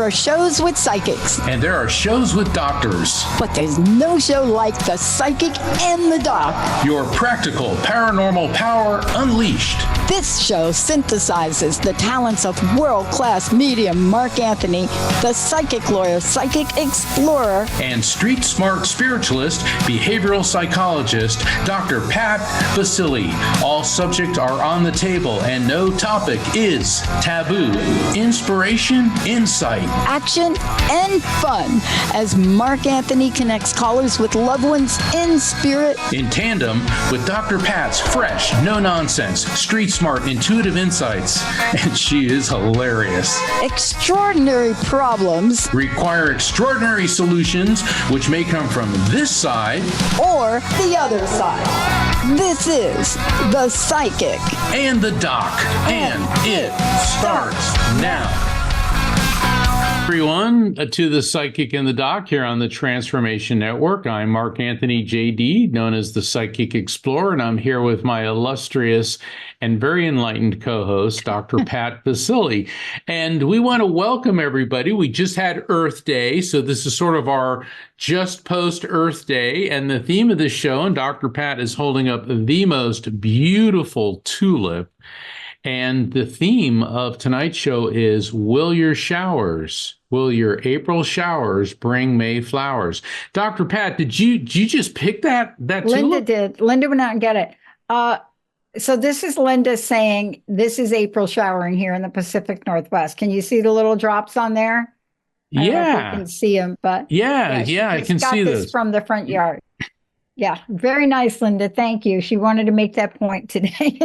are shows with psychics. And there are shows with doctors. But there's no show like The Psychic and the Doc. Your practical paranormal power unleashed. This show synthesizes the talents of world-class medium Mark Anthony, the psychic lawyer, psychic explorer, and street smart spiritualist, behavioral psychologist, Dr. Pat Baccili. All subjects are on the table and no topic is taboo. Inspiration, insight, action, and fun as Mark Anthony connects callers with loved ones in spirit. In tandem with Dr. Pat's fresh, no-nonsense, street smart, intuitive insights. And she is hilarious. Extraordinary problems require extraordinary solutions, which may come from this side or the other side. This is The Psychic and the Doc, and it starts now. Everyone, to The Psychic and the Doc here on the Transformation Network. I'm Mark Anthony JD, known as the Psychic Explorer, and I'm here with my illustrious and very enlightened co-host, Dr. Pat Baccili. And we want to welcome everybody. We just had Earth Day, so this is sort of our just post Earth Day. And the theme of this show, and Dr. Pat is holding up the most beautiful tulip. And the theme of tonight's show is, will your April showers bring May flowers? Dr. Pat, did you just pick that Linda tulip? did. Linda went out and get it. So this is Linda saying, this is April showering here in the Pacific Northwest. Can you see the little drops on there? I don't know if you can see them, but yeah, I can see this from the front yard. Yeah, very nice, Linda. Thank you. She wanted to make that point today.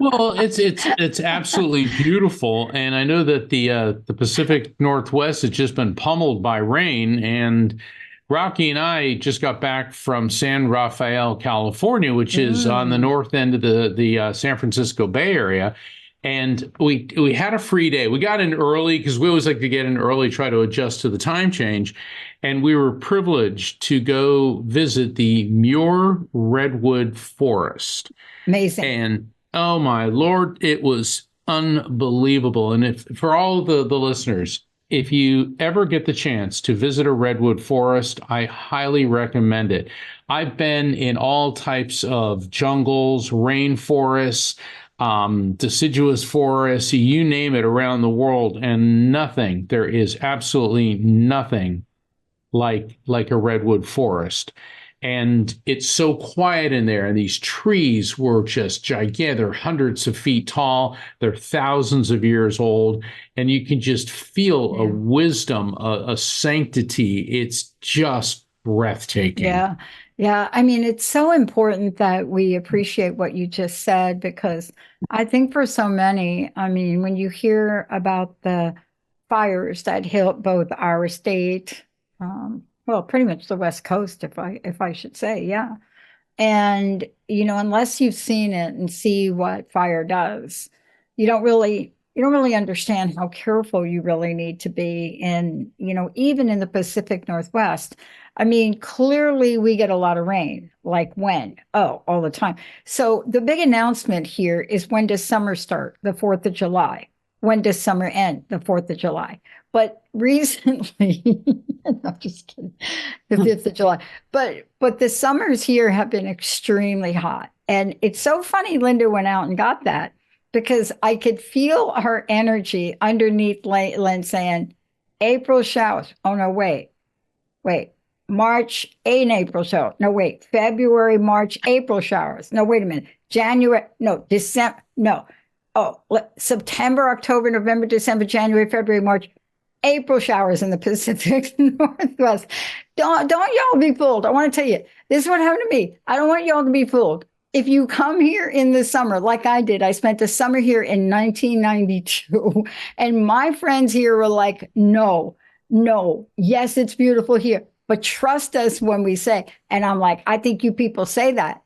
Well, it's absolutely beautiful, and I know that the Pacific Northwest has just been pummeled by rain. And Rocky and I just got back from San Rafael, California, which is on the north end of the San Francisco Bay Area. And we had a free day. We got in early because we always like to get in early, try to adjust to the time change. And we were privileged to go visit the Muir Redwood Forest. Amazing. And oh my Lord, it was unbelievable. And for all the listeners, if you ever get the chance to visit a redwood forest, I highly recommend it. I've been in all types of jungles, rainforests, deciduous forests, you name it, around the world, and there is absolutely nothing like a redwood forest. And it's so quiet in there, and these trees were just gigantic. They're hundreds of feet tall. They're thousands of years old, and you can just feel a wisdom, a sanctity. It's just breathtaking. Yeah. I mean, it's so important that we appreciate what you just said, because I think for so many, I mean, when you hear about the fires that hit both our state, well, pretty much the West Coast, if I should say, yeah. And, unless you've seen it and see what fire does, you don't really understand how careful you really need to be in, even in the Pacific Northwest. I mean, clearly we get a lot of rain. Like when? Oh, all the time. So the big announcement here is, when does summer start? The 4th of July. When does summer end? The 4th of July. But recently, I'm just kidding, the 5th of July. But the summers here have been extremely hot. And it's so funny Linda went out and got that, because I could feel her energy underneath Lynn saying, April showers. Oh, no, wait. March, April showers. No, wait. February, March, April showers. No, wait a minute. January, no, December, no. Oh, September, October, November, December, January, February, March, April showers in the Pacific Northwest. Don't y'all be fooled. I want to tell you, this is what happened to me. I don't want y'all to be fooled. If you come here in the summer, like I did, I spent the summer here in 1992, and my friends here were like, no, yes, it's beautiful here, but trust us when we say, and I'm like, I think you people say that.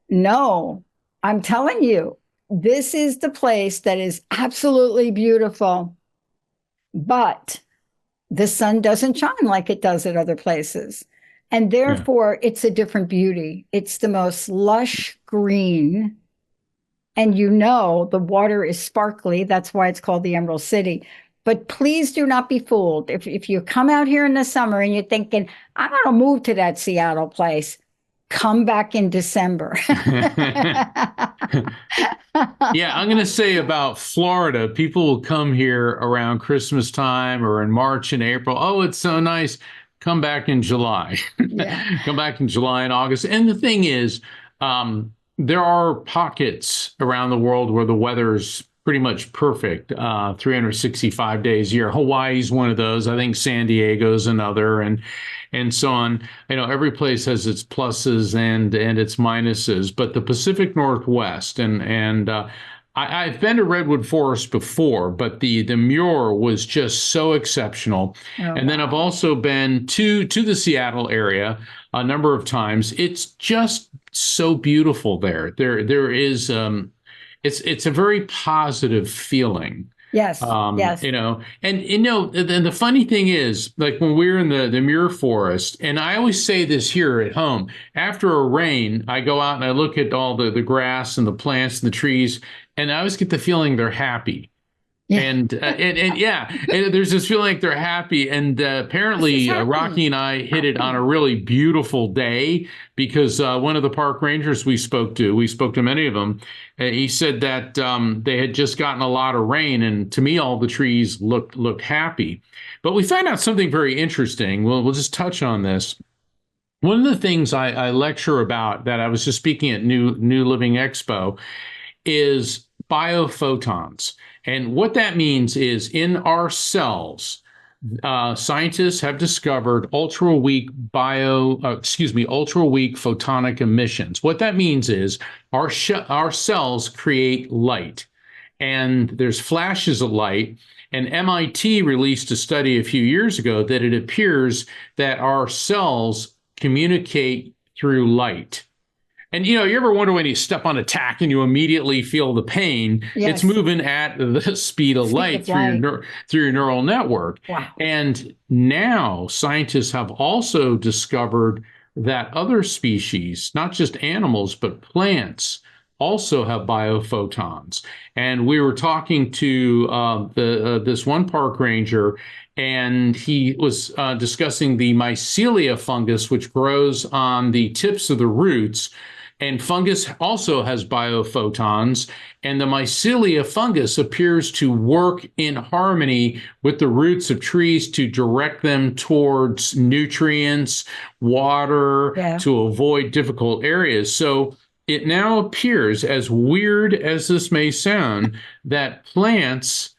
No, I'm telling you, this is the place that is absolutely beautiful, but the sun doesn't shine like it does at other places. And therefore, it's a different beauty. It's the most lush green. And the water is sparkly. That's why it's called the Emerald City. But please do not be fooled. If you come out here in the summer and you're thinking, I'm going to move to that Seattle place, come back in December. Yeah, I'm going to say about Florida, people will come here around Christmas time or in March and April. Oh, it's so nice. Come back in July. Yeah. Come back in July and August. And the thing is, there are pockets around the world where the weather's pretty much perfect, 365 days a year. Hawaii's one of those. I think San Diego's another, and so on. You know, every place has its pluses and its minuses, but the Pacific Northwest and I've been to Redwood Forest before, but the Muir was just so exceptional. Oh, And then I've also been to the Seattle area a number of times. It's just so beautiful there. There is it's a very positive feeling. yes. Yes. You know, and the funny thing is, like when we're in the Muir Forest, and I always say this here at home, after a rain, I go out and I look at all the grass and the plants and the trees, and I always get the feeling they're happy. Yeah. And yeah, and there's this feeling like they're happy. And apparently, Rocky and I hit it on a really beautiful day because one of the park rangers we spoke to many of them. He said that they had just gotten a lot of rain, and to me, all the trees looked happy. But we found out something very interesting. We'll just touch on this. One of the things I lecture about that I was just speaking at New Living Expo is biophotons. And what that means is in our cells, scientists have discovered ultra weak photonic emissions. What that means is our cells create light, and there's flashes of light. And MIT released a study a few years ago that it appears that our cells communicate through light. And, you ever wonder when you step on a tack and you immediately feel the pain? Yes. It's moving at the speed of light through your neural network. Wow. And now scientists have also discovered that other species, not just animals, but plants, also have biophotons. And we were talking to this one park ranger, and he was discussing the mycelia fungus, which grows on the tips of the roots. And fungus also has biophotons, and the mycelia fungus appears to work in harmony with the roots of trees to direct them towards nutrients, water, to avoid difficult areas. So it now appears, as weird as this may sound, that plants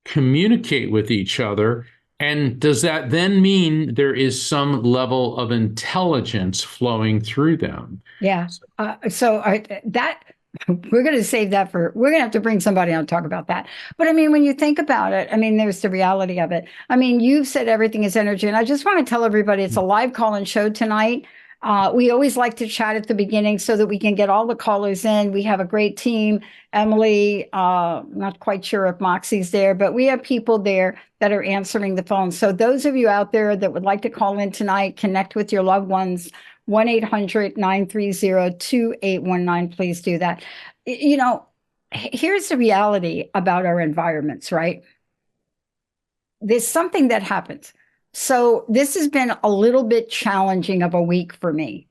communicate with each other. And does that then mean there is some level of intelligence flowing through them? Yeah. That we're going to save that we're going to have to bring somebody on to talk about that. But I mean, when you think about it, I mean, there's the reality of it. I mean, you've said everything is energy. And I just want to tell everybody it's a live call-in show tonight. We always like to chat at the beginning so that we can get all the callers in. We have a great team. Emily, not quite sure if Moxie's there, but we have people there that are answering the phone. So those of you out there that would like to call in tonight, connect with your loved ones, 1-800-930-2819, please do that. Here's the reality about our environments, right? There's something that happens. So this has been a little bit challenging of a week for me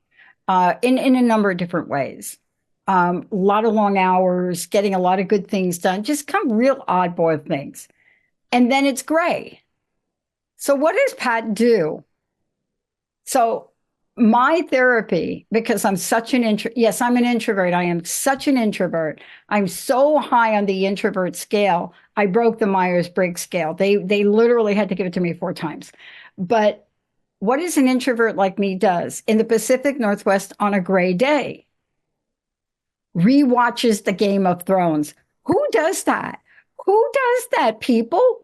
in a number of different ways. A lot of long hours, getting a lot of good things done, just come real oddball things. And then it's gray. So what does Pat do? So my therapy, because I'm such an introvert. Yes, I'm an introvert. I am such an introvert. I'm so high on the introvert scale. I broke the Myers-Briggs scale. They literally had to give it to me 4 times. But what is an introvert like me does in the Pacific Northwest on a gray day? Rewatches the Game of Thrones. Who does that? Who does that, people?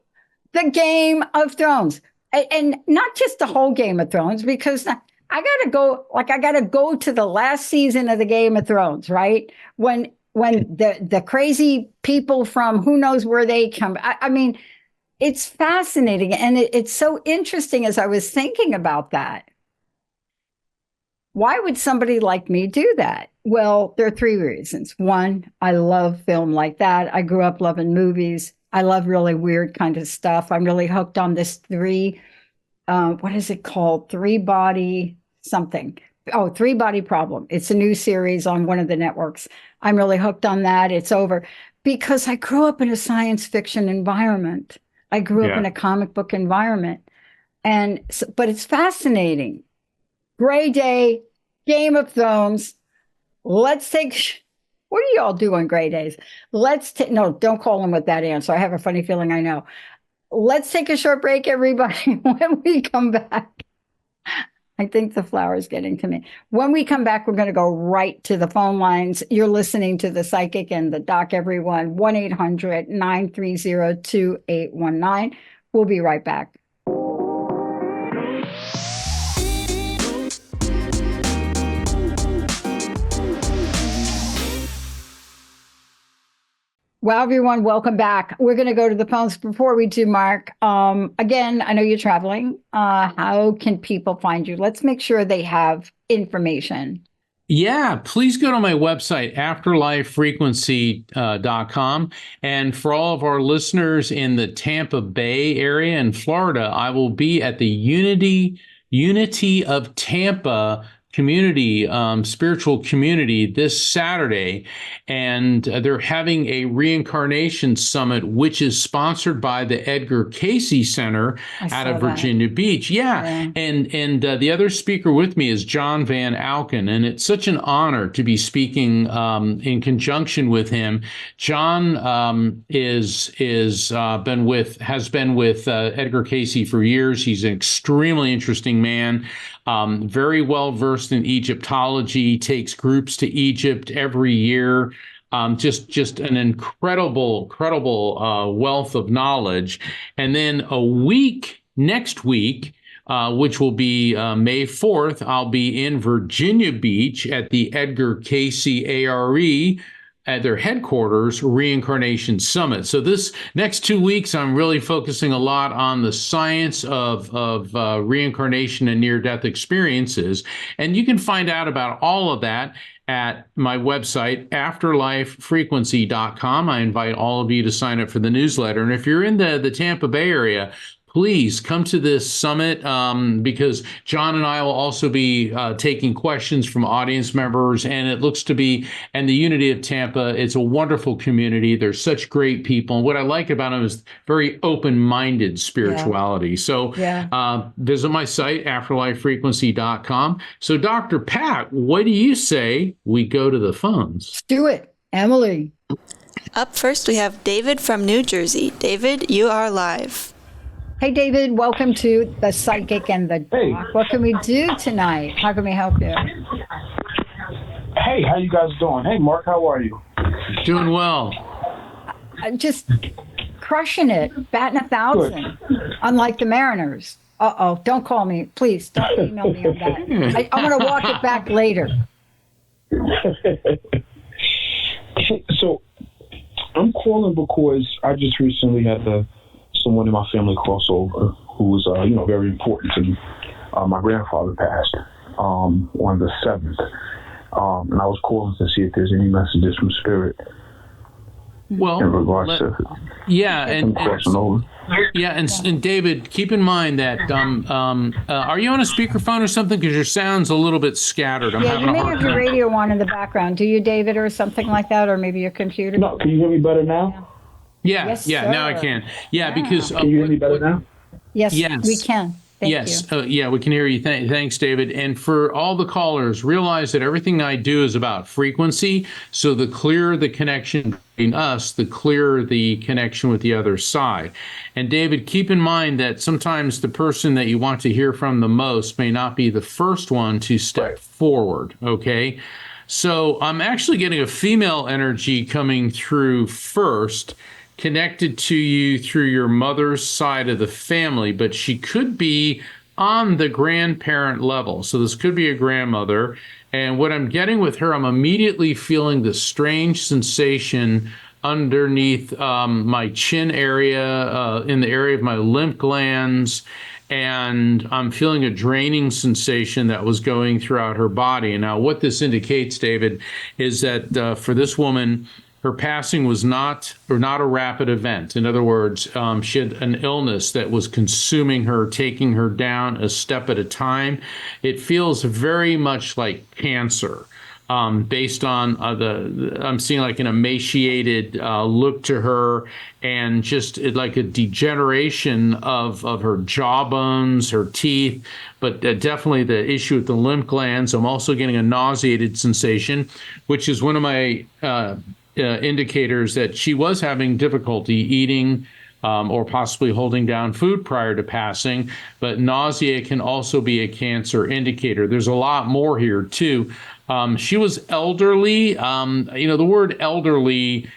The Game of Thrones. And not just the whole Game of Thrones, because I gotta go to the last season of the Game of Thrones, right? When the crazy people from who knows where they come. I mean, it's fascinating. And it's so interesting as I was thinking about that. Why would somebody like me do that? Well, there are 3 reasons. 1, I love film like that. I grew up loving movies. I love really weird kind of stuff. I'm really hooked on this what is it called? Three body something. Oh, Three Body Problem. It's a new series on one of the networks. I'm really hooked on that. It's over because I grew up in a science fiction environment. I grew up in a comic book environment. And but it's fascinating. Gray Day, Game of Thrones. Let's take. What do y'all do on gray days? No, don't call them with that answer. I have a funny feeling I know. Let's take a short break, everybody. When we come back, I think the flower is getting to me. When we come back, we're going to go right to the phone lines. You're listening to The Psychic and the Doc, everyone. 1-800-930-2819. We'll be right back. Well, everyone, welcome back. We're going to go to the phones. Before we do, Mark, again, I know you're traveling. How can people find you? Let's make sure they have information. Yeah, please go to my website, afterlifefrequency.com. And for all of our listeners in the Tampa Bay area in Florida, I will be at the Unity of Tampa community, spiritual community this Saturday. And they're having a reincarnation summit, which is sponsored by the Edgar Cayce Center out of Virginia Beach. Yeah. And the other speaker with me is John Van Alken. And it's such an honor to be speaking in conjunction with him. John has been with Edgar Cayce for years. He's an extremely interesting man. Very well versed in Egyptology, takes groups to Egypt every year. Just an incredible wealth of knowledge. And then next week, which will be May 4th, I'll be in Virginia Beach at the Edgar Cayce ARE at their headquarters Reincarnation Summit. So this next 2 weeks, I'm really focusing a lot on the science of reincarnation and near-death experiences. And you can find out about all of that at my website, afterlifefrequency.com. I invite all of you to sign up for the newsletter. And if you're in the Tampa Bay area, please come to this summit because John and I will also be taking questions from audience members, and it looks to be, and the Unity of Tampa, it's a wonderful community. There's such great people. And what I like about them is very open-minded spirituality. So visit my site, afterlifefrequency.com. So Dr. Pat, what do you say we go to the phones? Let's do it. Emily. Up first, we have David from New Jersey. David, you are live. Hey, David, welcome to The Psychic and the Doc. Hey. What can we do tonight? How can we help you? Hey, how you guys doing? Hey, Mark, how are you? Doing well. Just crushing it, batting 1,000, unlike the Mariners. Uh-oh, don't call me. Please, don't email me on that. I'm going to walk it back later. So I'm calling because I just recently had someone in my family crossover who was, very important to me. My grandfather passed on the 7th, and I was calling to see if there's any messages from Spirit in regards to and David, keep in mind that are you on a speakerphone or something? Because your sound's a little bit scattered. I'm having you may have your radio on in the background. Do you, David, or something like that, or maybe your computer? No, can you hear me better now? Yes, now I can. Because can you hear me better now? Yes, we can. Thank you. We can hear you. Thanks, David. And for all the callers, realize that everything I do is about frequency. So the clearer the connection between us, the clearer the connection with the other side. And David, keep in mind that sometimes the person that you want to hear from the most may not be the first one to step forward. Okay. So I'm actually getting a female energy coming through first, connected to you through your mother's side of the family, but she could be on the grandparent level. So this could be a grandmother. And what I'm getting with her, I'm immediately feeling the strange sensation underneath my chin area, in the area of my lymph glands. And I'm feeling a draining sensation that was going throughout her body. And now what this indicates, David, is that for this woman, her passing was not a rapid event. In other words, she had an illness that was consuming her, taking her down a step at a time. It feels very much like cancer. Based on I'm seeing like an emaciated look to her, and just like a degeneration of her jawbones, her teeth, but definitely the issue with the lymph glands. I'm also getting a nauseated sensation, which is one of my indicators that she was having difficulty eating or possibly holding down food prior to passing. But nausea can also be a cancer indicator. There's a lot more here too. She was elderly. The word elderly,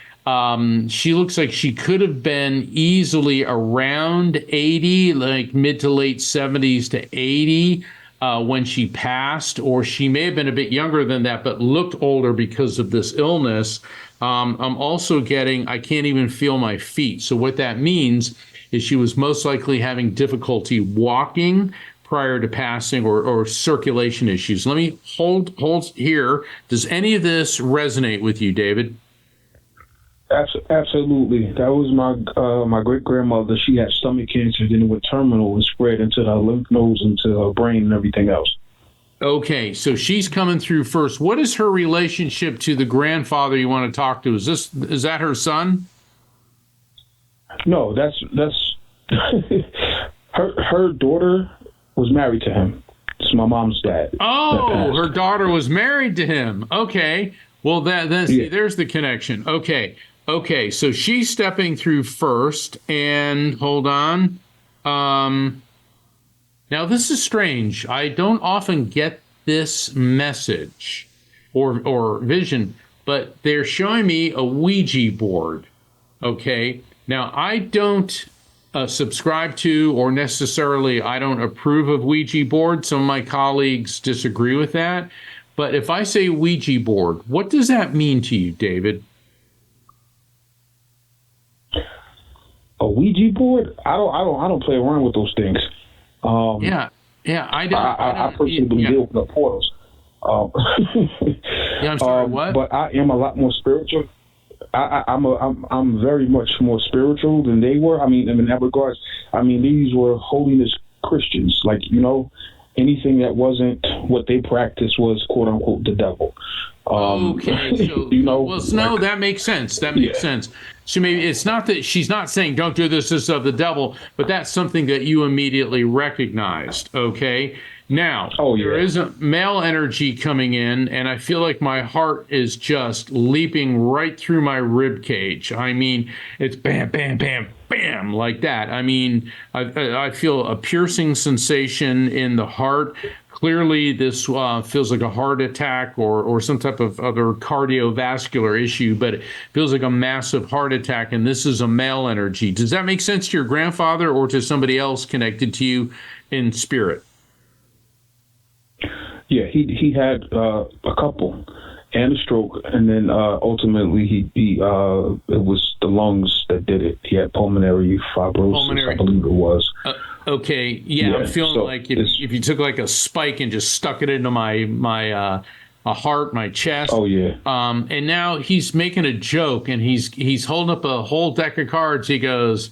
she looks like she could have been easily around 80, like mid to late 70s to 80 when she passed, or she may have been a bit younger than that, but looked older because of this illness. I'm also getting, I can't even feel my feet. So what that means is she was most likely having difficulty walking prior to passing, or circulation issues. Let me hold here. Does any of this resonate with you, David? Absolutely. That was my great grandmother. She had stomach cancer, then it went terminal and spread into her lymph nodes, into her brain, and everything else. Okay, so she's coming through first. What is her relationship to the grandfather you want to talk to? Is that her son? No, that's her daughter was married to him. It's my mom's dad. Oh, her daughter was married to him. Okay. Well, see, there's the connection. Okay. So she's stepping through first, and hold on. Now, this is strange. I don't often get this message or vision, but they're showing me a Ouija board. Okay. Now, I don't subscribe to, or necessarily I don't approve of Ouija boards. Some of my colleagues disagree with that. But if I say Ouija board, what does that mean to you, David? A Ouija board? I don't play around with those things. I don't. I personally believe they open up portals. I'm sorry. What? But I am a lot more spiritual. I'm very much more spiritual than they were. I mean, in that regards, these were holiness Christians. Like, anything that wasn't what they practiced was quote unquote the devil. Okay, so no, that makes sense. That makes sense. So maybe it's not that she's not saying don't do this is of the devil, but that's something that you immediately recognized. Okay. Now, there is a male energy coming in, and I feel like my heart is just leaping right through my rib cage. I mean, it's bam, bam, bam, bam, like that. I mean, I feel a piercing sensation in the heart. Clearly, this feels like a heart attack or some type of other cardiovascular issue, but it feels like a massive heart attack, and this is a male energy. Does that make sense to your grandfather or to somebody else connected to you in spirit? Yeah, he had a couple and a stroke, and then ultimately he it was the lungs that did it. He had pulmonary fibrosis, I believe it was. Okay, yeah, I'm feeling like if you took like a spike and just stuck it into my heart, my chest. Oh yeah. And now he's making a joke, and he's holding up a whole deck of cards. He goes,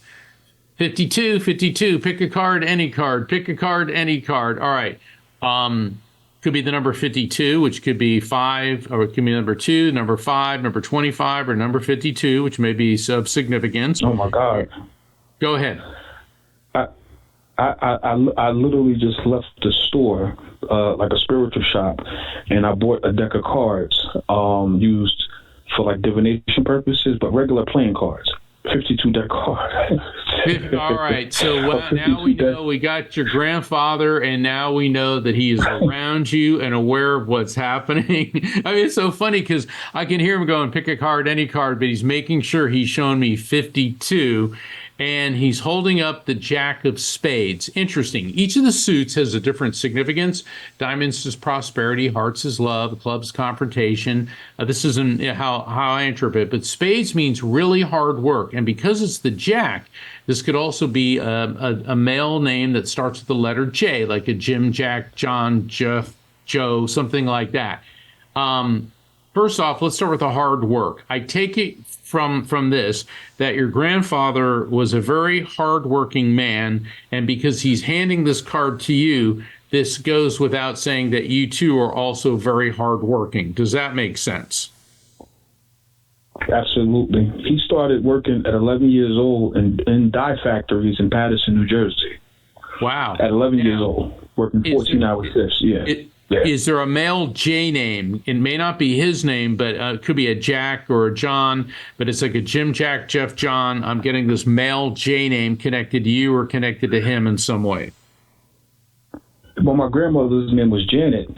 52, 52, pick a card, any card, pick a card, any card. All right. Could be the number 52, which could be 5, or it could be number 2, number 5, number 25, or number 52, which may be of significance. Oh my God. Go ahead. I literally just left the store, like a spiritual shop, and I bought a deck of cards used for like divination purposes, but regular playing cards. 52 deck card. All right. So now we know we got your grandfather, and now we know that he is around you and aware of what's happening. I mean, it's so funny because I can hear him going, pick a card, any card, but he's making sure he's showing me 52. And he's holding up the Jack of Spades. Interesting. Each of the suits has a different significance. Diamonds is prosperity. Hearts is love. Clubs confrontation. This isn't how I interpret it. But spades means really hard work. And because it's the Jack, this could also be a male name that starts with the letter J, like a Jim, Jack, John, Jeff, Joe, something like that. First off, let's start with the hard work. I take it from this that your grandfather was a very hardworking man, and because he's handing this card to you, this goes without saying that you too are also very hardworking. Does that make sense? Absolutely. He started working at 11 years old in dye factories in Paterson, New Jersey. Wow. At 11 years old, working 14-hour shifts. Yeah. Is there a male J name? It may not be his name, but it could be a Jack or a John, but it's like a Jim, Jack, Jeff, John. I'm getting this male J name connected to you or connected to him in some way. Well, my grandmother's name was Janet,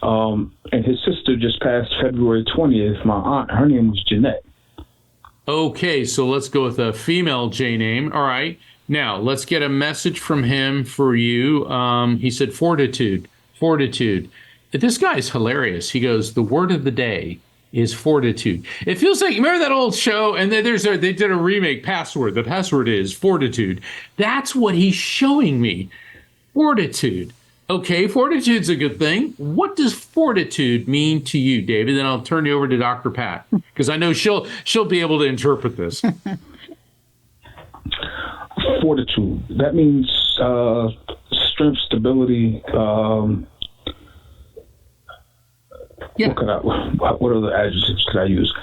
and his sister just passed February 20th. My aunt, her name was Jeanette. Okay, so let's go with a female J name. All right. Now, let's get a message from him for you. He said fortitude. This guy's hilarious. He goes, the word of the day is fortitude. It feels like, remember that old show? And then they did a remake, Password. The password is fortitude. That's what he's showing me. Fortitude. Okay, fortitude's a good thing. What does fortitude mean to you, David? Then I'll turn you over to Dr. Pat, because I know she'll be able to interpret this. Fortitude. That means strength, stability. What other adjectives could I use?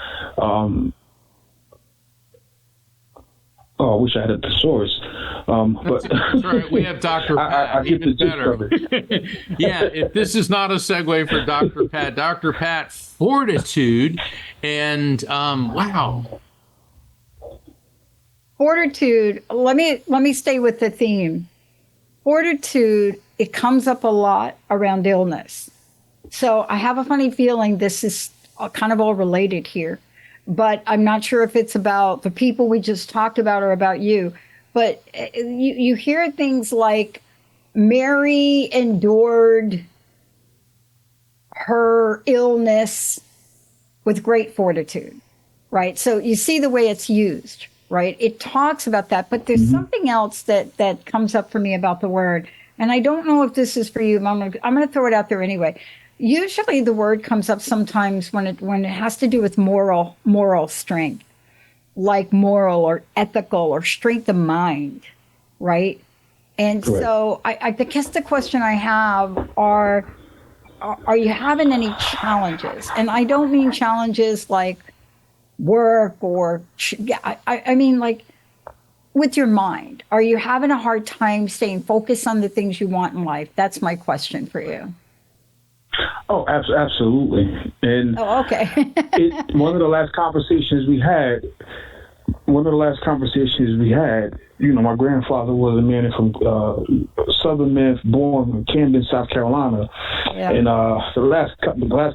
I wish I had a thesaurus. But that's right. We have Dr. Pat. I even better. Yeah, if this is not a segue for Dr. Pat, Dr. Pat, fortitude, and wow. Fortitude. Let me stay with the theme. Fortitude. It comes up a lot around illness. So I have a funny feeling this is kind of all related here, but I'm not sure if it's about the people we just talked about or about you. But you hear things like Mary endured her illness with great fortitude, right? So you see the way it's used, right? It talks about that, but there's something else that comes up for me about the word. And I don't know if this is for you, but I'm going to throw it out there anyway. Usually the word comes up sometimes when it has to do with moral strength, like moral or ethical or strength of mind, right? And correct. So I guess the question I have are you having any challenges? And I don't mean challenges like work or, I mean like with your mind. Are you having a hard time staying focused on the things you want in life? That's my question for you. Oh, absolutely. And okay. One of the last conversations we had, you know, my grandfather was a man from Southern man, born in Camden, South Carolina. Yeah. And the last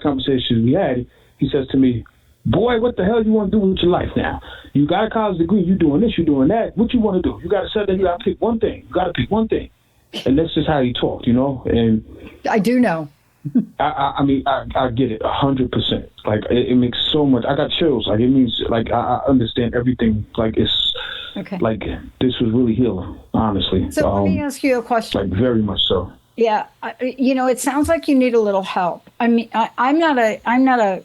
conversation we had, he says to me, "Boy, what the hell you want to do with your life now? You got a college degree, you doing this, you doing that. What you want to do? You got to set that. You got to pick one thing. You got to pick one thing." And that's just how he talked, you know. And I do know. I mean, I get it 100%. Like it makes so much. I got chills. Like it means like I understand everything. Like it's okay. Like this was really healing, honestly. So let me ask you a question. Like very much so. Yeah, you know, it sounds like you need a little help. I mean, I'm not a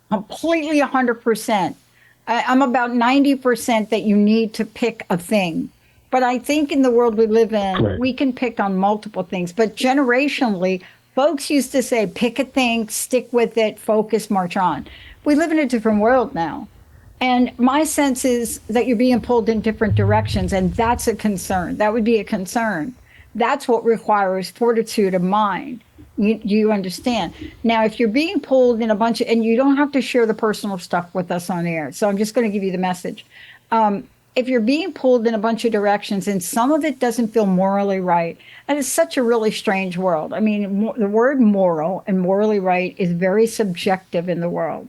completely 100%. I'm about 90% that you need to pick a thing. But I think in the world we live in, right, we can pick on multiple things. But generationally, folks used to say, pick a thing, stick with it, focus, march on. We live in a different world now. And my sense is that you're being pulled in different directions, and that's a concern. That would be a concern. That's what requires fortitude of mind. You understand? Now, if you're being pulled in a bunch of, and you don't have to share the personal stuff with us on air, so I'm just going to give you the message. If you're being pulled in a bunch of directions and some of it doesn't feel morally right, and it's such a really strange world. I mean, the word moral and morally right is very subjective in the world.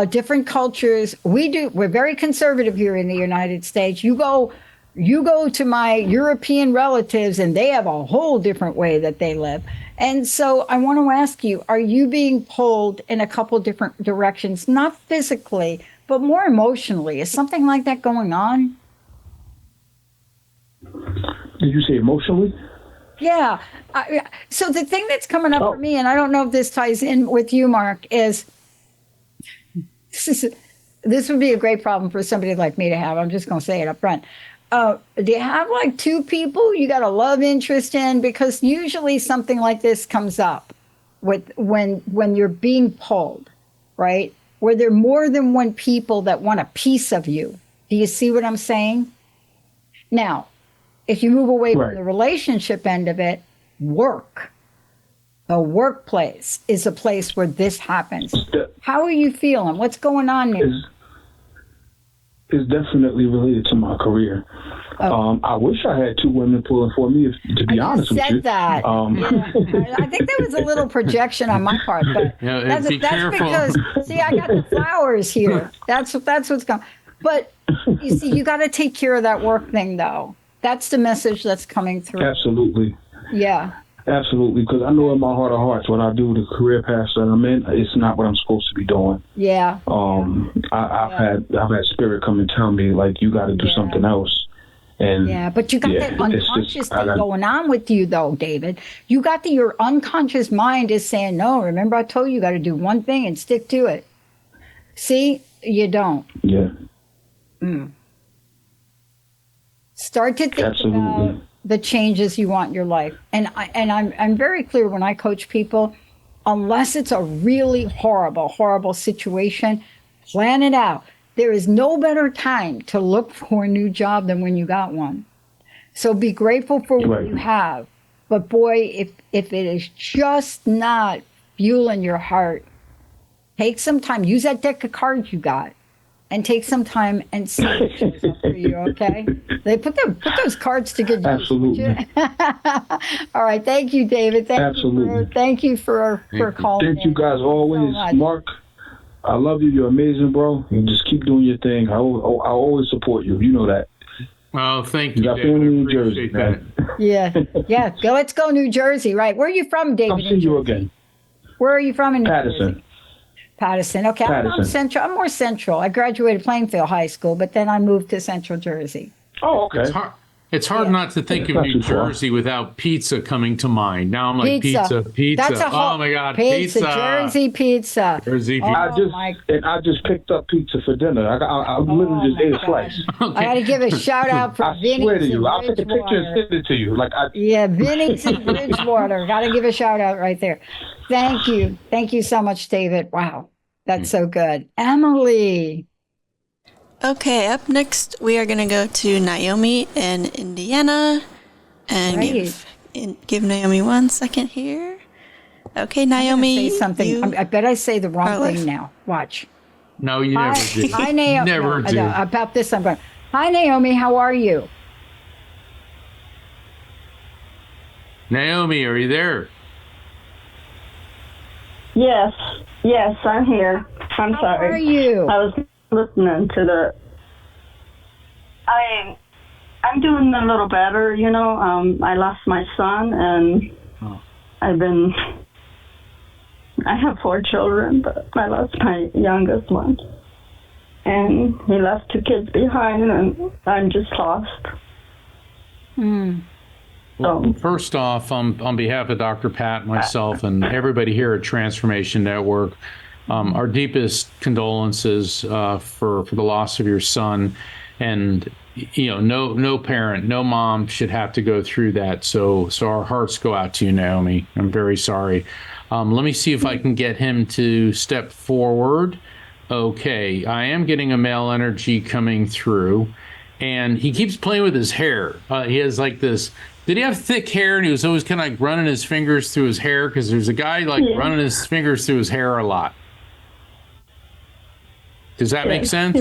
Different cultures, we're very conservative here in the United States. You go to my European relatives and they have a whole different way that they live. And so I want to ask you, are you being pulled in a couple different directions, not physically, but more emotionally? Is something like that going on? Did you say emotionally? Yeah. So the thing that's coming up for me, and I don't know if this ties in with you, Mark, is This would be a great problem for somebody like me to have. I'm just going to say it up front. Do you have like two people you got a love interest in? Because usually something like this comes up with when you're being pulled, right? Where there are more than one people that want a piece of you. Do you see what I'm saying? Now, if you move away from the relationship end of it, work. The workplace is a place where this happens. How are you feeling? What's going on there? It's definitely related to my career. I wish I had two women pulling for me, to be honest with you. I said that. Yeah. I think there was a little projection on my part, but that's because, see, I got the flowers here. That's what's going on. But you see, you got to take care of that work thing, though. That's the message that's coming through. Absolutely. Yeah. Absolutely, because I know in my heart of hearts what I do, the career path that I'm in, it's not what I'm supposed to be doing. Yeah. I've had spirit come and tell me, like, you got to do something else. And but you got that unconscious thing going on with you, though, David. You got your unconscious mind is saying, no, remember I told you, you got to do one thing and stick to it. See, you don't. Yeah. Start to think about the changes you want in your life. And I'm very clear when I coach people, unless it's a really horrible situation, plan it out. There is no better time to look for a new job than when you got one. So be grateful for what you have. But boy, if it is just not fueling your heart, take some time. Use that deck of cards you got. And take some time and see what shows up for you, okay? They put those cards to good use. Absolutely. All right, thank you, David. Thank you for calling. Thank you guys always, so Mark. I love you. You're amazing, bro. You just keep doing your thing. I always support you. You know that. Oh, thank you. You got family in New Jersey, man. Yeah. Let's go, New Jersey. Right? Where are you from, David? I'll see you again. Where are you from in New Patterson. Jersey? Patterson. Okay, I'm central. I'm more central. I graduated Plainfield High School, but then I moved to Central Jersey. Oh, okay. It's hard not to think of New Jersey without pizza coming to mind. Now I'm like, pizza. That's oh my God, pizza. Jersey pizza. Jersey pizza. I just picked up pizza for dinner. I literally just ate a slice. Okay. I got to give a shout out for Vinny's. I swear to you, I'll take a picture and send it to you. Vinny's in Bridgewater. Got to give a shout out right there. Thank you. Thank you so much, David. Wow, that's so good. Emily. Okay, up next, we are going to go to Naomi in Indiana and give Naomi 1 second here. Okay, Naomi. Say something. I bet I say the wrong thing now. Watch. No, you never do. Hi, Naomi. Never do. About this, I'm going, hi, Naomi. How are you? Naomi, are you there? Yes, I'm here. I'm sorry. How are you? I was listening to the. I'm doing a little better, you know. I lost my son, and I have 4 children, but I lost my youngest one, and he left 2 kids behind, and I'm just lost. Well, first off, on behalf of Dr. Pat, myself, and everybody here at Transformation Network, our deepest condolences for the loss of your son. And no parent, no mom should have to go through that. So our hearts go out to you, Naomi. I'm very sorry. Let me see if I can get him to step forward. Okay, I am getting a male energy coming through, and he keeps playing with his hair. He has like this. Did he have thick hair, and he was always kind of like running his fingers through his hair? Because there's a guy running his fingers through his hair a lot. Does that make sense?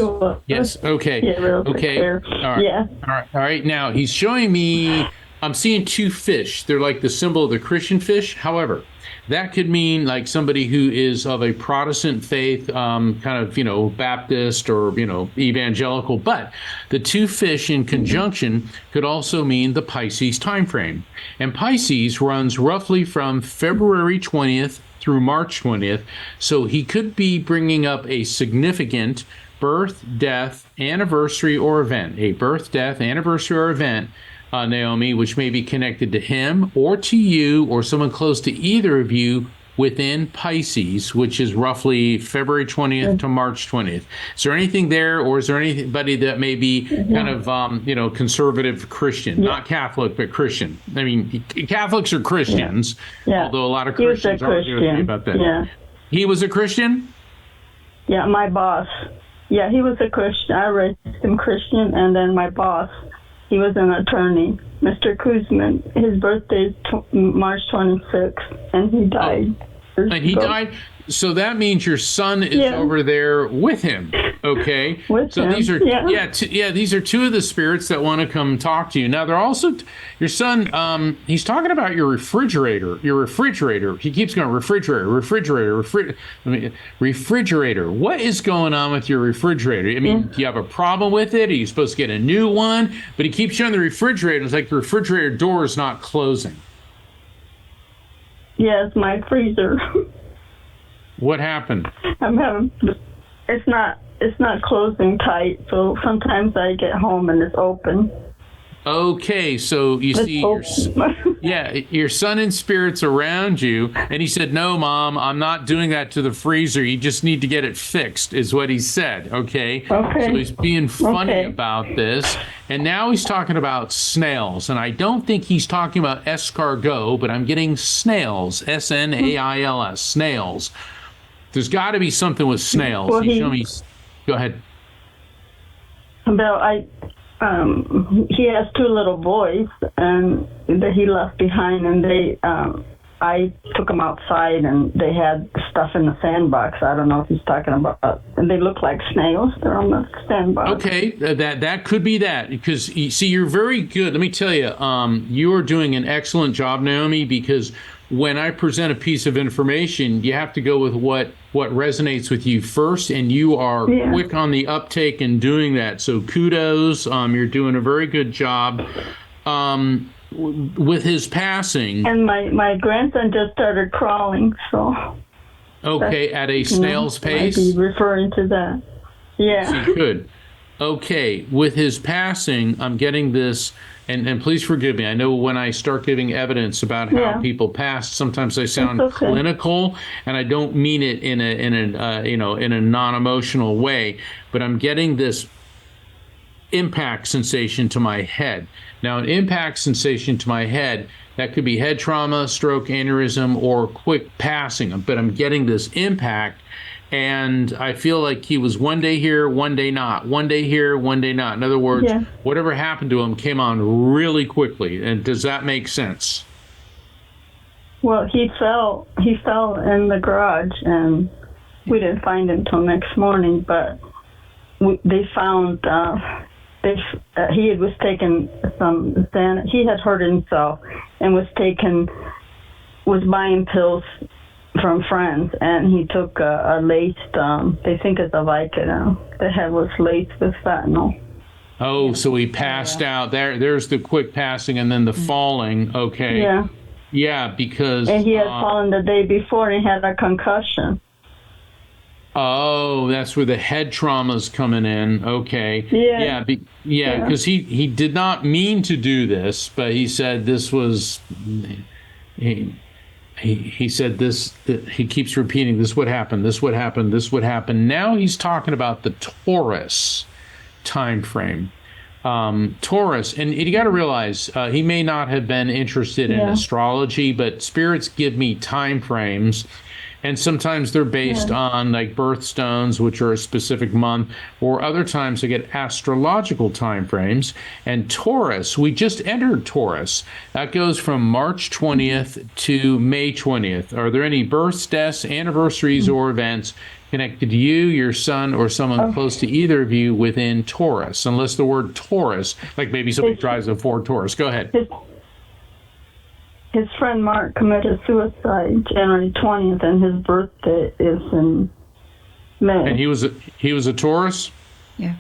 Yes. Okay. Okay. All right. Yeah. All right. Now he's showing me. I'm seeing 2 fish. They're like the symbol of the Christian fish. However, that could mean like somebody who is of a Protestant faith, kind of, Baptist or, evangelical. But the 2 fish in conjunction could also mean the Pisces time frame. And Pisces runs roughly from February 20th through March 20th. So he could be bringing up a significant birth, death, anniversary, or event. A birth, death, anniversary, or event, Naomi, which may be connected to him or to you or someone close to either of you within Pisces, which is roughly February 20th to March 20th. Is there anything there, or is there anybody that may be kind of, conservative Christian, not Catholic, but Christian? I mean, Catholics are Christians, although a lot of Christians argue with me about that. Yeah. He was a Christian? Yeah, my boss. Yeah, he was a Christian. I raised him Christian, and then my boss, he was an attorney, Mr. Kuzman. His birthday is March 26th, and he died. And he died? So that means your son is over there with him, okay? With him, these are these are two of the spirits that want to come talk to you. Now, they're also your son. He's talking about your refrigerator. Your refrigerator. He keeps going refrigerator. What is going on with your refrigerator? I mean, do you have a problem with it? Are you supposed to get a new one? But he keeps showing the refrigerator. It's like the refrigerator door is not closing. Yes, my freezer. What happened? It's not closing tight, so sometimes I get home and it's open. Okay, so you see, your son in spirit's around you, and he said, "No, Mom, I'm not doing that to the freezer. You just need to get it fixed," is what he said. Okay. So he's being funny about this, and now he's talking about snails, and I don't think he's talking about escargot, but I'm getting snails, snails, snails. There's got to be something with snails. Well, go ahead. Well, he has two little boys, and that he left behind, and I took them outside, and they had stuff in the sandbox. I don't know if he's talking about, and they look like snails. They're on the sandbox. Okay, that could be that, because you see, you're very good. Let me tell you, you are doing an excellent job, Naomi, because when I present a piece of information, you have to go with what resonates with you first, and you are quick on the uptake in doing that. So kudos, you're doing a very good job. With his passing. And my grandson just started crawling, so. Okay, at a snail's pace? I'd be referring to that. Yeah. He could. Okay, with his passing, I'm getting this, and please forgive me. I know when I start giving evidence about how people passed, sometimes I sound clinical, and I don't mean it in a non-emotional way. But I'm getting this impact sensation to my head. Now, an impact sensation to my head, that could be head trauma, stroke, aneurysm, or quick passing. But I'm getting this impact. And I feel like he was one day here, one day not. One day here, one day not. In other words, whatever happened to him came on really quickly. And does that make sense? Well, he fell in the garage, and we didn't find him till next morning. But they found he was taking some. He had hurt himself and was buying pills from friends, and he took a laced, they think it's a Vicodin, that was laced with fentanyl. Oh, so he passed out. There's the quick passing and then the falling. Okay. Yeah. Yeah, because... And he had fallen the day before and he had a concussion. Oh, that's where the head trauma's coming in. Okay. Yeah. Yeah, because he did not mean to do this, but he said this was... He said this, he keeps repeating, this would happen, this would happen, this would happen. Now he's talking about the Taurus time frame. Taurus, and you got to realize, he may not have been interested in astrology, but spirits give me time frames. And sometimes they're based on like birthstones, which are a specific month, or other times they get astrological time frames. And Taurus, we just entered Taurus. That goes from March 20th to May 20th. Are there any births, deaths, anniversaries, or events connected to you, your son, or someone close to either of you within Taurus? Unless the word Taurus, like maybe somebody drives a Ford Taurus. Go ahead. His friend Mark committed suicide January 20th, and his birthday is in May. And he was a Taurus? Yeah.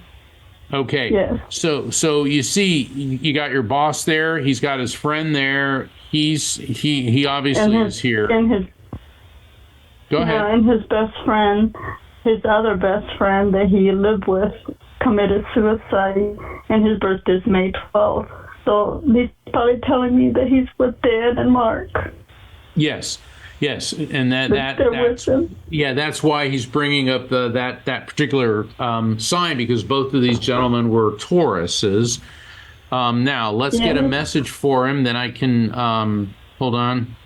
Okay. Yes. So you see, you got your boss there. He's got his friend there. He obviously is here. Go ahead. And his best friend, his other best friend that he lived with, committed suicide, and his birthday is May 12th. So he's probably telling me that he's with Dad and Mark. Yes. Yes, and that's why he's bringing up that particular sign, because both of these gentlemen were Tauruses. Now let's get a message for him. Then I can hold on.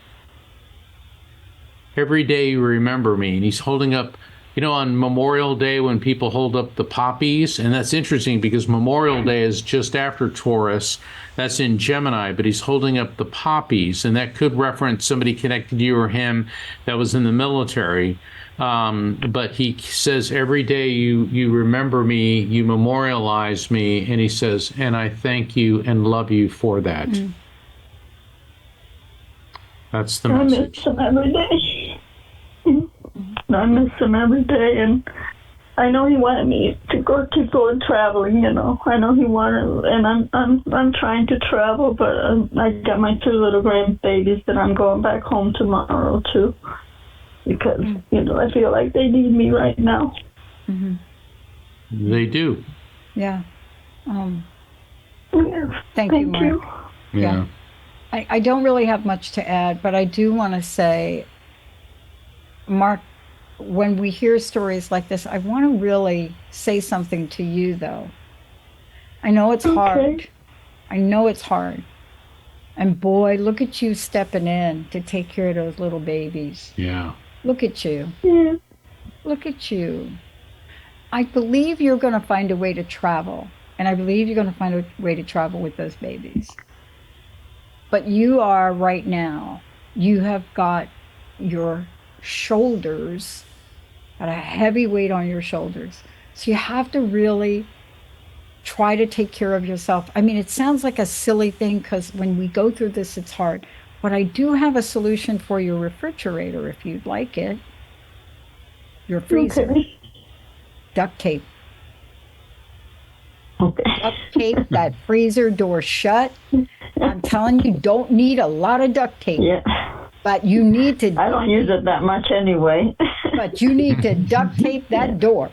Every day you remember me, and he's holding up. On Memorial Day when people hold up the poppies, and that's interesting because Memorial Day is just after Taurus. That's in Gemini, but he's holding up the poppies, and that could reference somebody connected to you or him that was in the military. But he says, every day you remember me, you memorialize me, and he says, and I thank you and love you for that. Mm. That's the message. I miss him every day. I miss him every day, and I know he wanted me to keep going traveling. I know he wanted, and I'm trying to travel, but I got my 2 little grandbabies that I'm going back home tomorrow to, because I feel like they need me right now. Mm-hmm. They do. Yeah. Yes. Thank you, Mark. Yeah. I don't really have much to add, but I do want to say, Mark, when we hear stories like this, I want to really say something to you, though. I know it's hard. I know it's hard. And boy, look at you stepping in to take care of those little babies. Yeah. Look at you. Yeah. Look at you. I believe you're going to find a way to travel. And I believe you're going to find a way to travel with those babies. But you are right now, you have got your shoulders, got a heavy weight on your shoulders. So you have to really try to take care of yourself. I mean, it sounds like a silly thing because when we go through this, it's hard. But I do have a solution for your refrigerator if you'd like it. Your freezer. Okay. Duct tape. Okay. Duct tape that freezer door shut. I'm telling you, don't need a lot of duct tape. Yeah. But you need to. I don't use it that much anyway. But you need to duct tape that door.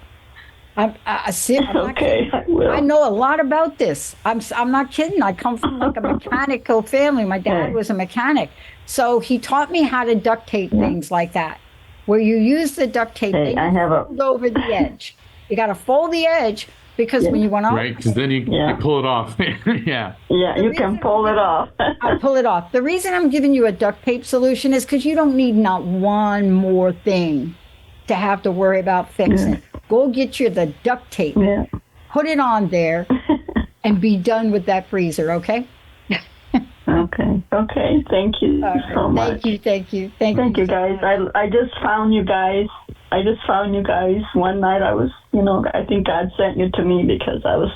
I'm okay, I will. I know a lot about this. I'm not kidding. I come from like a mechanical family. My dad was a mechanic. So he taught me how to duct tape things like that. Where you use the duct tape, fold over the edge. You got to fold the edge because when you want to... Right, because then you pull it off. Yeah. Yeah, you can pull it off. I pull it off. The reason I'm giving you a duct tape solution is because you don't need not one more thing to have to worry about fixing. Yeah. Go get you the duct tape. Yeah. Put it on there and be done with that freezer, okay? Okay. Thank you so much. Thank you, guys. I just found you guys. One night I think God sent you to me because I was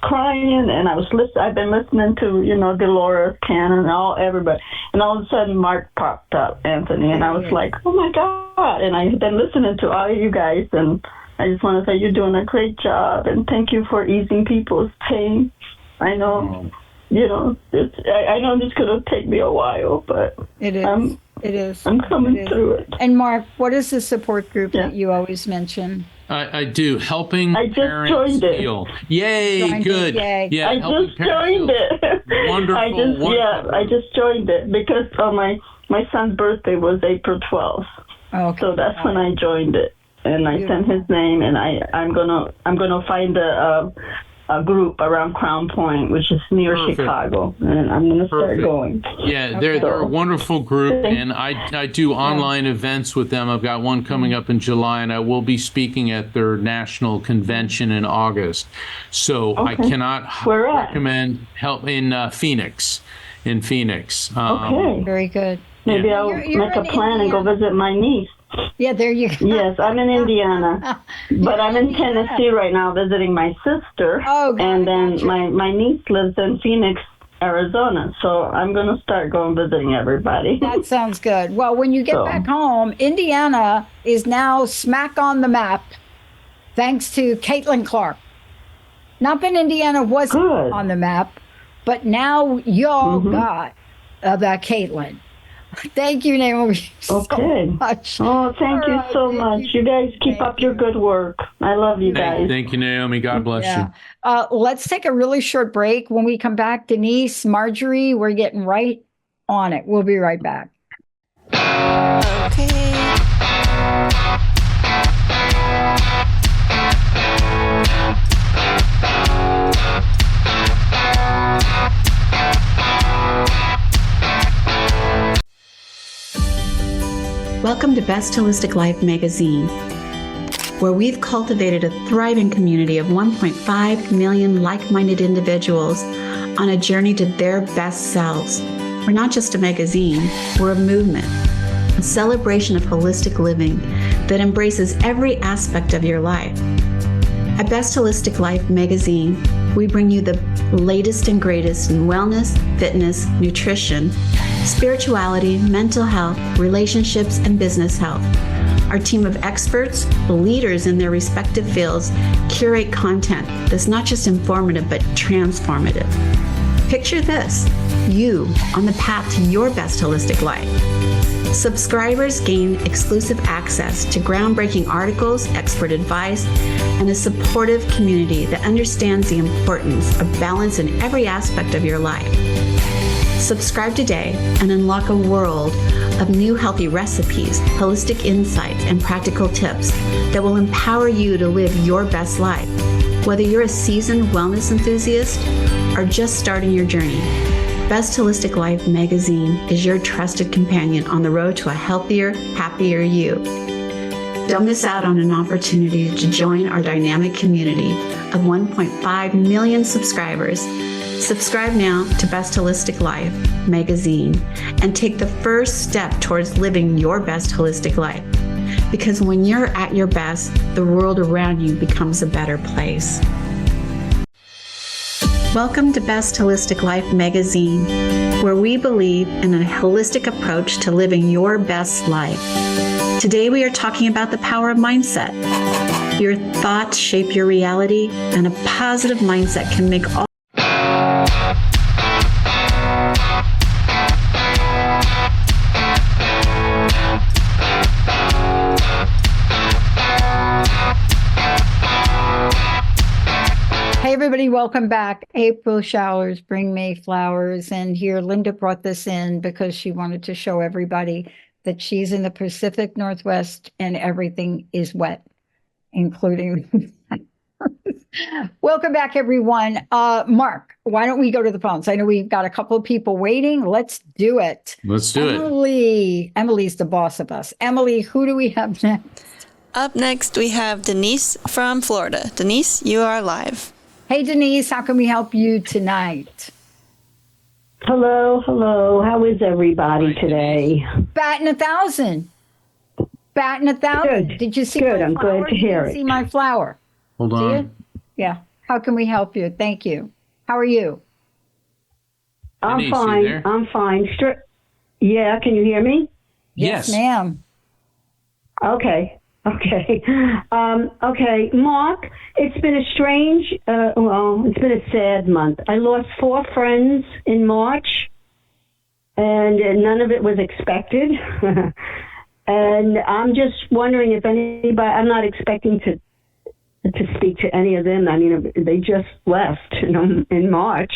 crying and I've been listening to, Dolores, Ken, and everybody. And all of a sudden Mark popped up, Anthony, and I was like, oh my God. And I've been listening to all of you guys, and I just want to say you're doing a great job, and thank you for easing people's pain. I know, I know this could have taken me a while, but it is. I'm coming through it. And Mark, what is the support group that you always mention? I do. Helping I just Parents joined it. Heal. Yay, good. Yay. Yeah, I just joined it. Wonderful, wonderful. I just joined it because my son's birthday was April 12th. Okay. So that's when I joined it. And I sent his name, and I'm gonna find a group around Crown Point, which is near Chicago, and I'm gonna start going. Yeah, they're a wonderful group, and I do online events with them. I've got one coming up in July, and I will be speaking at their national convention in August. So I cannot recommend help in Phoenix. Okay, very good. Maybe I'll make a plan and go visit my niece. Yeah, there you go. Yes, I'm in Indiana, but I'm in Tennessee right now visiting my sister. Oh, God, and then my niece lives in Phoenix, Arizona. So I'm going to start going visiting everybody. That sounds good. Well, when you get back home, Indiana is now smack on the map, thanks to Caitlin Clark. Not that Indiana wasn't on the map, but now y'all got that Caitlin. Thank you, Naomi, so much. Oh, thank you so much. You guys keep up your good work. I love you guys. Thank you, Naomi. God bless you. Let's take a really short break. When we come back, Denise, Marjorie, we're getting right on it. We'll be right back. Welcome to Best Holistic Life magazine, where we've cultivated a thriving community of 1.5 million like-minded individuals on a journey to their best selves. We're not just a magazine, we're a movement, a celebration of holistic living that embraces every aspect of your life. At Best Holistic Life magazine, we bring you the latest and greatest in wellness, fitness, nutrition, spirituality, mental health, relationships, and business health. Our team of experts, leaders in their respective fields, curate content that's not just informative, but transformative. Picture this, you on the path to your best holistic life. Subscribers gain exclusive access to groundbreaking articles, expert advice, and a supportive community that understands the importance of balance in every aspect of your life. Subscribe today and unlock a world of new healthy recipes, holistic insights, and practical tips that will empower you to live your best life. Whether you're a seasoned wellness enthusiast or just starting your journey, Best Holistic Life magazine is your trusted companion on the road to a healthier, happier you. Don't miss out on an opportunity to join our dynamic community of 1.5 million subscribers. Subscribe now to Best Holistic Life magazine and take the first step towards living your best holistic life. Because when you're at your best, the world around you becomes a better place. Welcome to Best Holistic Life magazine, where we believe in a holistic approach to living your best life. Today we are talking about the power of mindset. Your thoughts shape your reality, and a positive mindset can make all Hey, everybody, welcome back. April showers bring May flowers. And here, Linda brought this in because she wanted to show everybody that she's in the Pacific Northwest and everything is wet, including. Welcome back, everyone. Mark, why don't we go to the phones? I know we've got a couple of people waiting. Let's do it. Let's do it. Emily's the boss of us. Emily, who do we have next? Up next, we have Denise from Florida. Denise, you are live. Hey, Denise, how can we help you tonight? Hello. How is everybody today? Batting 1,000. Batting 1,000. Good. Did you see Good. my I'm flower? glad to hear it. See my flower? Hold See on. it? Yeah. How can we help you? Thank you. How are you? I'm Denise, you fine. there? I'm fine. Yeah, can you hear me? Yes. Ma'am. Okay. Okay, Mark, it's been a strange, it's been a sad month. I lost 4 friends in March, and none of it was expected. And I'm just wondering if anybody, I'm not expecting to speak to any of them. I mean, they just left, in March.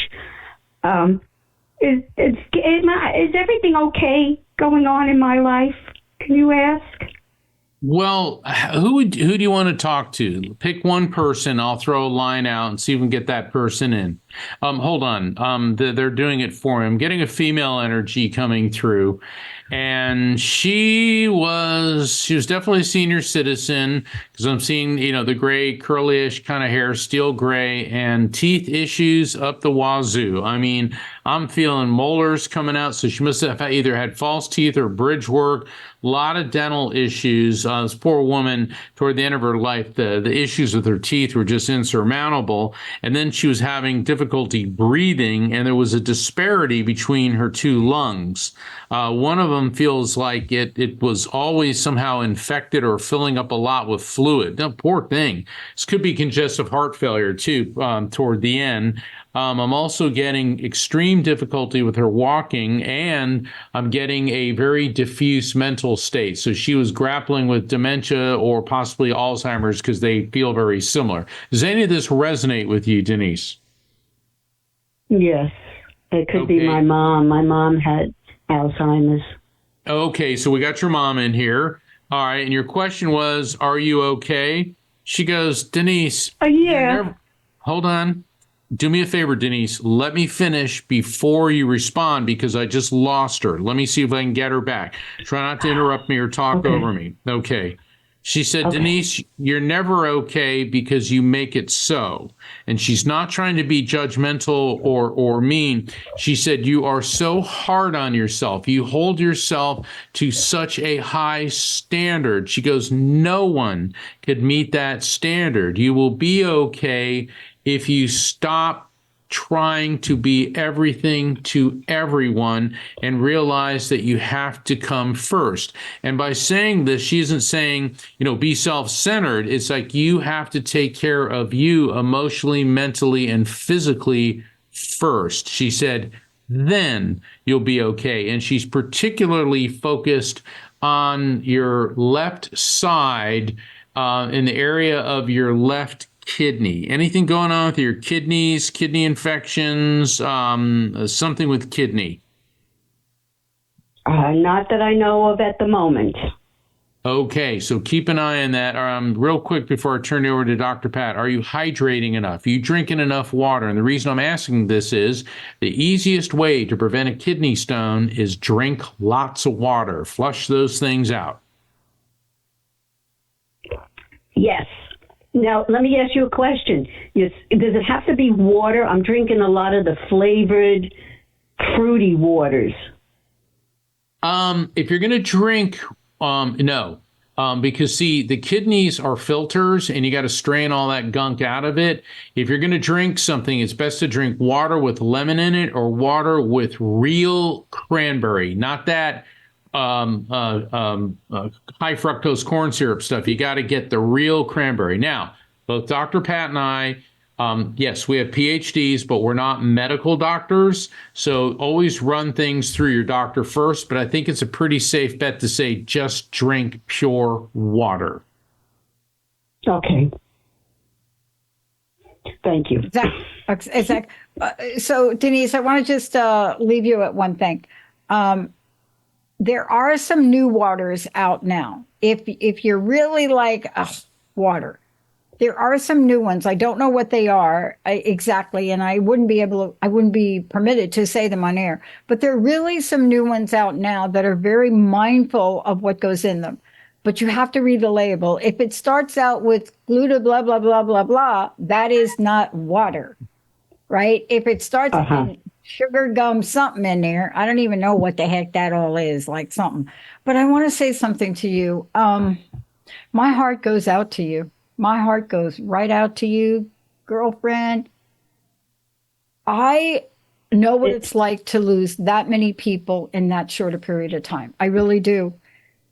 Is everything okay going on in my life? Can you ask? Well, who do you want to talk to? Pick one person. I'll throw a line out and see if we can get that person in. Hold on. They're doing it for him. I'm getting a female energy coming through. And she was definitely a senior citizen, because I'm seeing, the gray, curly-ish kind of hair, steel gray, and teeth issues up the wazoo. I mean, I'm feeling molars coming out, so she must have either had false teeth or bridge work. A lot of dental issues. This poor woman, toward the end of her life, the issues with her teeth were just insurmountable. And then she was having difficulty breathing, and there was a disparity between her 2 lungs. One of them feels like it was always somehow infected or filling up a lot with fluid. Oh, poor thing. This could be congestive heart failure, too, toward the end. I'm also getting extreme difficulty with her walking, and I'm getting a very diffuse mental state. So she was grappling with dementia or possibly Alzheimer's, because they feel very similar. Does any of this resonate with you, Denise? Yes, it could be my mom. My mom had Alzheimer's. Okay, so we got your mom in here. All right, and your question was, are you okay? She goes, Denise. Yeah. Hold on. do me a favor, Denise. Let me finish before you respond because I just lost her. Let me see if I can get her back. Try not to interrupt me or talk over me. Okay. She said, Denise, you're never okay because you make it so. And she's not trying to be judgmental or mean. She said, you are so hard on yourself. You hold yourself to such a high standard. She goes, no one could meet that standard. You will be okay if you stop trying to be everything to everyone and realize that you have to come first. And by saying this, she isn't saying, be self-centered. It's like you have to take care of you emotionally, mentally, and physically first. She said, then you'll be okay. And she's particularly focused on your left side, in the area of your left kidney. Anything going on with your kidneys, kidney infections, something with kidney? Not that I know of at the moment. Okay, so keep an eye on that. Real quick before I turn it over to Dr. Pat, are you hydrating enough? Are you drinking enough water? And the reason I'm asking this is the easiest way to prevent a kidney stone is drink lots of water. Flush those things out. Yes. Now, let me ask you a question. Yes, does it have to be water? I'm drinking a lot of the flavored, fruity waters. If you're going to drink, no. Because, see, the kidneys are filters, and you got to strain all that gunk out of it. If you're going to drink something, it's best to drink water with lemon in it or water with real cranberry, not that high fructose corn syrup stuff. You got to get the real cranberry. Now, both Dr. Pat and I, yes, we have PhDs, but we're not medical doctors. So always run things through your doctor first. But I think it's a pretty safe bet to say just drink pure water. Okay. Thank you. Exactly. So, Denise, I want to just leave you at one thing. There are some new waters out now. If you're really like water, there are some new ones. I don't know what they are exactly, and I wouldn't be permitted to say them on air. But there are really some new ones out now that are very mindful of what goes in them. But you have to read the label. If it starts out with gluta blah blah blah blah blah, that is not water, right? If it starts in sugar gum something in there, I don't even know what the heck that all is, like something. But I want to say something to you. My heart goes out to you. My heart goes right out to you, girlfriend. I know what it's like to lose that many people in that short a period of time. I really do.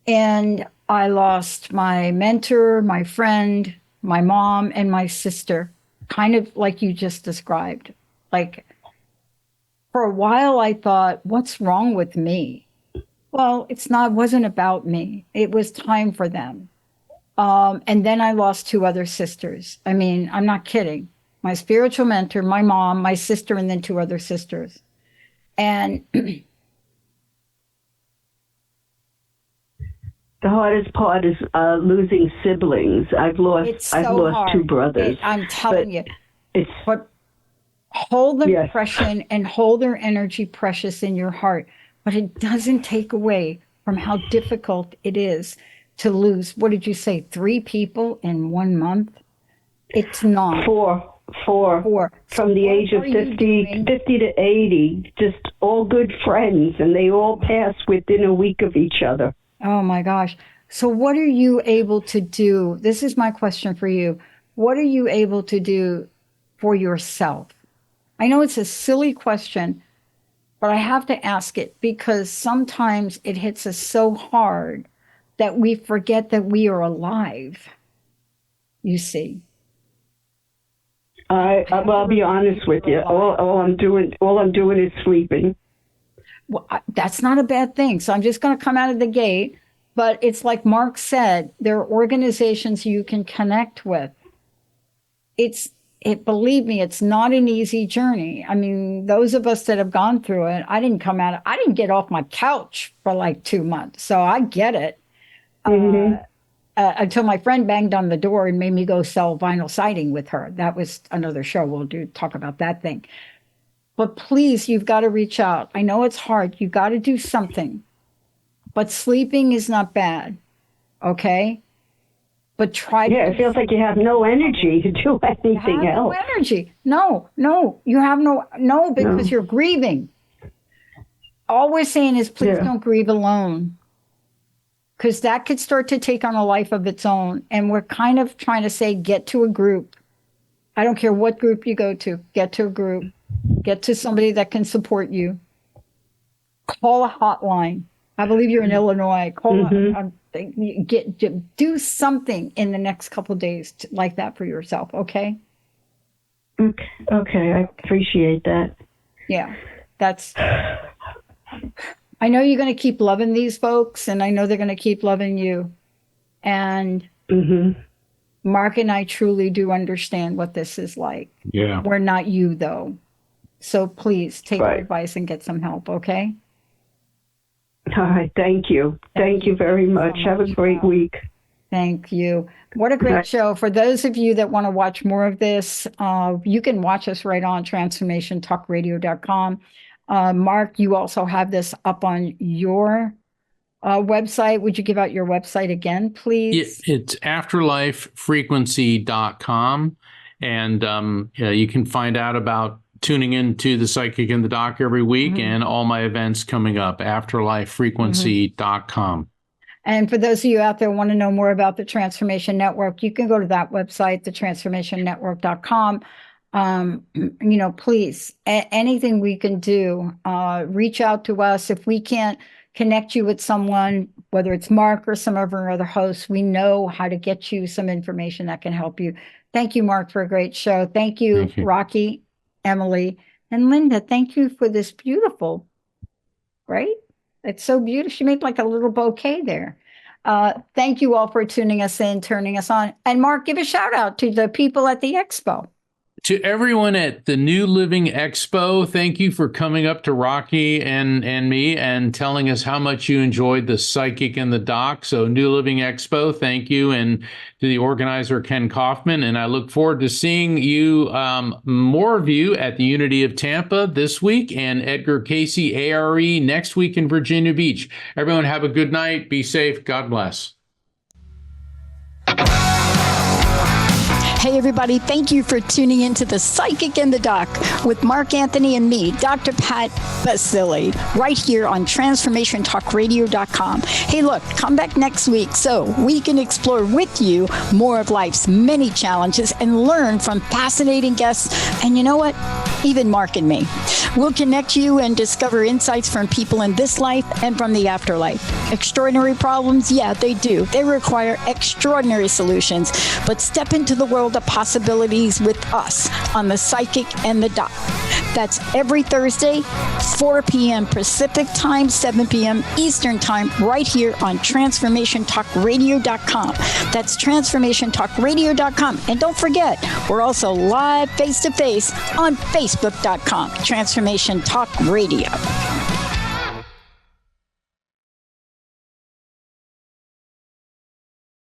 And I lost my mentor, my friend, my mom, and my sister, kind of like you just described. Like, for a while, I thought, what's wrong with me? Well, it wasn't about me. It was time for them. And then I lost two other sisters. I mean, I'm not kidding. My spiritual mentor, my mom, my sister, and then two other sisters. And the hardest part is losing siblings. I've lost two brothers. I'm telling you. But hold them precious and hold their energy precious in your heart. But it doesn't take away from how difficult it is to lose, what did you say, 3 people in 1 month? It's not. Four. From the age of 50 to 80, just all good friends, and they all pass within a week of each other. Oh my gosh. So what are you able to do? This is my question for you. What are you able to do for yourself? I know it's a silly question, but I have to ask it because sometimes it hits us so hard that we forget that we are alive, you see. I'll be honest with you. All I'm doing is sleeping. Well, that's not a bad thing. So I'm just going to come out of the gate. But it's like Mark said, there are organizations you can connect with. Believe me, it's not an easy journey. I mean, those of us that have gone through it, I didn't get off my couch for like 2 months. So I get it. until my friend banged on the door and made me go sell vinyl siding with her. That was another show. We'll talk about that thing. But please, you've got to reach out. I know it's hard. You've got to do something. But sleeping is not bad. Okay? But try to. Yeah, it feels like you have no energy to do anything else. No energy. No. You have no, because you're grieving. All we're saying is please don't grieve alone. Because that could start to take on a life of its own. And we're kind of trying to say, get to a group. I don't care what group you go to. Get to a group. Get to somebody that can support you. Call a hotline. I believe you're in Illinois. Call do something in the next couple of days like that for yourself, okay? Okay, I appreciate that. Yeah, I know you're going to keep loving these folks, and I know they're going to keep loving you. And Mark and I truly do understand what this is like. Yeah. We're not you, though. So please take our advice and get some help, okay? All right. Thank you. Thank you very much. Have a great week. Thank you. What a great show. For those of you that want to watch more of this, you can watch us right on transformationtalkradio.com. Mark, you also have this up on your website. Would you give out your website again, please? It's afterlifefrequency.com. And you can find out about tuning into The Psychic and the Doc every week and all my events coming up, afterlifefrequency.com. And for those of you out there who want to know more about the Transformation Network, you can go to that website, thetransformationnetwork.com. Please, anything we can do, reach out to us. If we can't connect you with someone, whether it's Mark or some of our other hosts, we know how to get you some information that can help you. Thank you, Mark, for a great show. Thank you. Rocky, Emily, and Linda. Thank you for this beautiful, right? It's so beautiful. She made like a little bouquet there. Thank you all for tuning us in, turning us on. And Mark, give a shout out to the people at the expo. To everyone at the New Living Expo, thank you for coming up to Rocky and me and telling us how much you enjoyed the Psychic and the Doc. So New Living Expo, thank you. And to the organizer, Ken Kaufman. And I look forward to seeing you, more of you at the Unity of Tampa this week and Edgar Casey, ARE, next week in Virginia Beach. Everyone have a good night. Be safe. God bless. Hey, everybody, thank you for tuning into The Psychic and the Doc with Mark Anthony and me, Dr. Pat Baccili, right here on TransformationTalkRadio.com. Hey, look, come back next week so we can explore with you more of life's many challenges and learn from fascinating guests. And you know what? Even Mark and me. We'll connect you and discover insights from people in this life and from the afterlife. Extraordinary problems? Yeah, they do. They require extraordinary solutions. But step into the world of possibilities with us on The Psychic and the Doc. That's every Thursday, 4 p.m. Pacific Time, 7 p.m. Eastern Time, right here on TransformationTalkRadio.com. That's TransformationTalkRadio.com. And don't forget, we're also live face-to-face on Facebook.com, Transformation Talk Radio.